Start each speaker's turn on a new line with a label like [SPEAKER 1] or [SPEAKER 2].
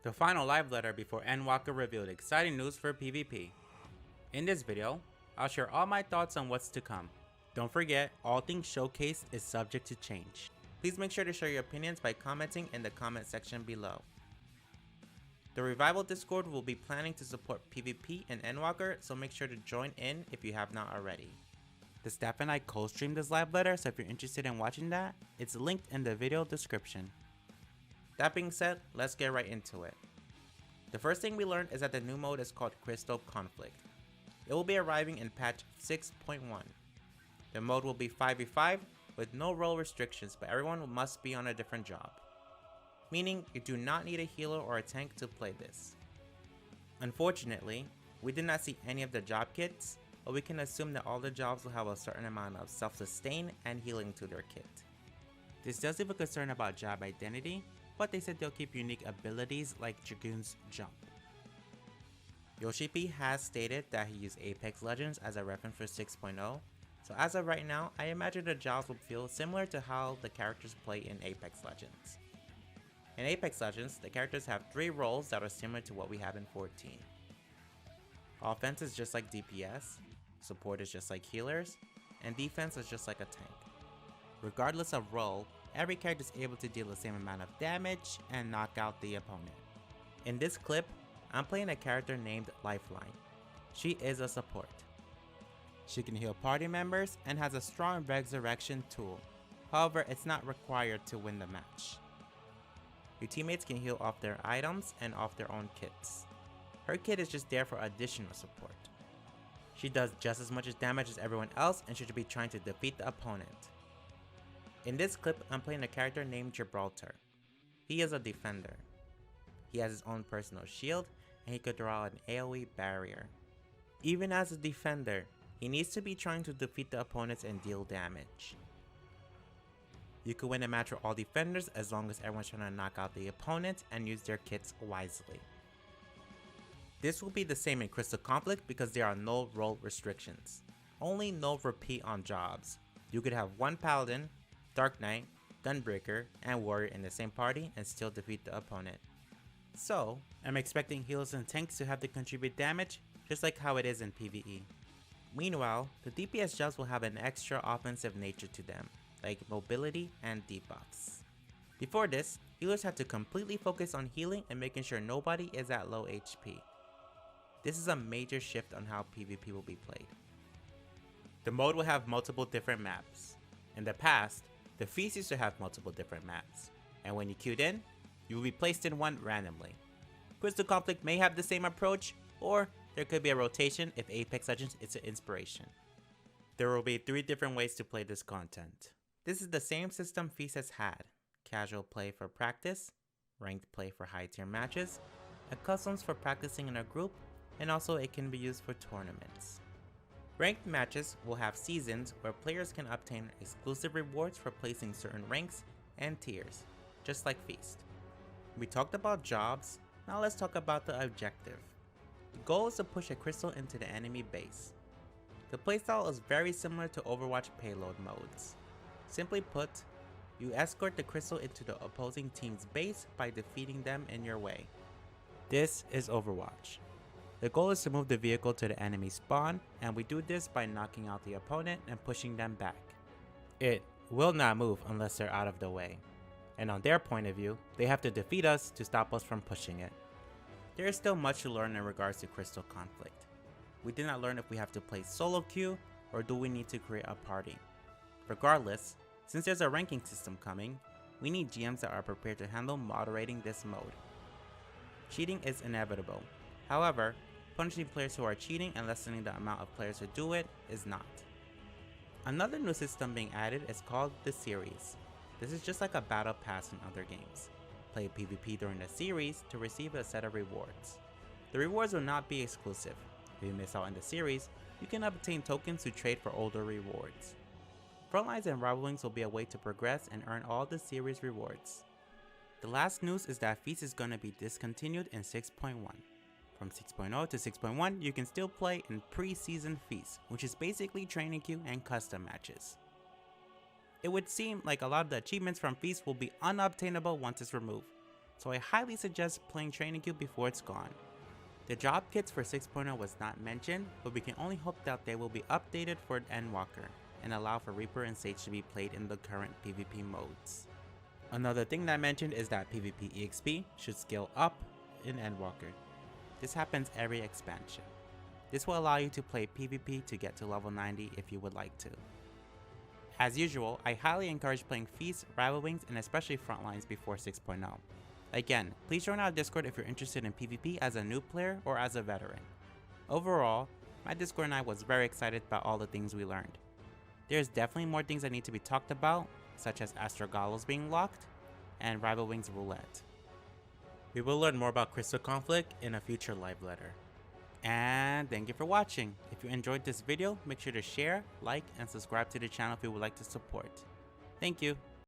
[SPEAKER 1] The final live letter before Endwalker revealed exciting news for PvP. In this video, I'll share all my thoughts on what's to come. Don't forget, all things showcased is subject to change. Please make sure to share your opinions by commenting in the comment section below. The Revival Discord will be planning to support PvP and Endwalker, so make sure to join in if you have not already. The staff and I co-streamed this live letter, so if you're interested in watching that, it's linked in the video description. That being said, let's get right into it. The first thing we learned is that the new mode is called Crystal Conflict. It will be arriving in patch 6.1. The mode will be 5v5 with no role restrictions, but everyone must be on a different job. Meaning you do not need a healer or a tank to play this. Unfortunately, we did not see any of the job kits, but we can assume that all the jobs will have a certain amount of self-sustain and healing to their kit. This does leave a concern about job identity, but they said they'll keep unique abilities like Dragoon's Jump. Yoshi P has stated that he used Apex Legends as a reference for 6.0, so as of right now, I imagine the jobs will feel similar to how the characters play in Apex Legends. In Apex Legends, the characters have 3 roles that are similar to what we have in 14. Offense is just like DPS, support is just like healers, and defense is just like a tank. Regardless of role, every character is able to deal the same amount of damage and knock out the opponent. In this clip, I'm playing a character named Lifeline. She is a support. She can heal party members and has a strong resurrection tool. However, it's not required to win the match. Your teammates can heal off their items and off their own kits. Her kit is just there for additional support. She does just as much damage as everyone else and should be trying to defeat the opponent. In this clip, I'm playing a character named Gibraltar. He is a defender. He has his own personal shield and he could draw an AoE barrier. Even as a defender, he needs to be trying to defeat the opponents and deal damage. You could win a match with all defenders as long as everyone's trying to knock out the opponent and use their kits wisely. This will be the same in Crystal Conflict because there are no role restrictions. Only no repeat on jobs. You could have one Paladin, Dark Knight, Gunbreaker, and Warrior in the same party and still defeat the opponent. So, I'm expecting healers and tanks to have to contribute damage just like how it is in PvE. Meanwhile, the DPS jobs will have an extra offensive nature to them, like mobility and debuffs. Before this, healers had to completely focus on healing and making sure nobody is at low HP. This is a major shift on how PvP will be played. The mode will have multiple different maps. In the past, the Feast used to have multiple different maps, and when you queued in, you will be placed in one randomly. Crystal Conflict may have the same approach, or there could be a rotation if Apex Legends is an inspiration. There will be 3 different ways to play this content. This is the same system Feast has had: casual play for practice, ranked play for high tier matches, and customs for practicing in a group, and also it can be used for tournaments. Ranked matches will have seasons where players can obtain exclusive rewards for placing certain ranks and tiers, just like Feast. We talked about jobs, now let's talk about the objective. The goal is to push a crystal into the enemy base. The playstyle is very similar to Overwatch payload modes. Simply put, you escort the crystal into the opposing team's base by defeating them in your way. This is Overwatch. The goal is to move the vehicle to the enemy spawn, and we do this by knocking out the opponent and pushing them back. It will not move unless they're out of the way, and on their point of view, they have to defeat us to stop us from pushing it. There is still much to learn in regards to Crystal Conflict. We did not learn if we have to play solo queue or do we need to create a party. Regardless, since there's a ranking system coming, we need GMs that are prepared to handle moderating this mode. Cheating is inevitable. However, punishing players who are cheating and lessening the amount of players who do it is not. Another new system being added is called the Series. This is just like a battle pass in other games. Play PvP during the series to receive a set of rewards. The rewards will not be exclusive. If you miss out on the series, you can obtain tokens to trade for older rewards. Frontlines and Rivalings will be a way to progress and earn all the series rewards. The last news is that Feast is going to be discontinued in 6.1. From 6.0 to 6.1, you can still play in pre-season Feast, which is basically training queue and custom matches. It would seem like a lot of the achievements from Feast will be unobtainable once it's removed. so I highly suggest playing Training Cube before it's gone. The job kits for 6.0 was not mentioned, but we can only hope that they will be updated for Endwalker and allow for Reaper and Sage to be played in the current PvP modes. Another thing that I mentioned is that PvP EXP should scale up in Endwalker. This happens every expansion. This will allow you to play PvP to get to level 90 if you would like to. As usual, I highly encourage playing Feast, Rival Wings, and especially Frontlines before 6.0. Again, please join our Discord if you're interested in PvP as a new player or as a veteran. Overall, my Discord and I was very excited about all the things we learned. There's definitely more things that need to be talked about, such as Astrogalos being locked, and Rival Wings Roulette. We will learn more about Crystal Conflict in a future live letter. And thank you for watching. If you enjoyed this video, make sure to share, like, and subscribe to the channel if you would like to support. Thank you.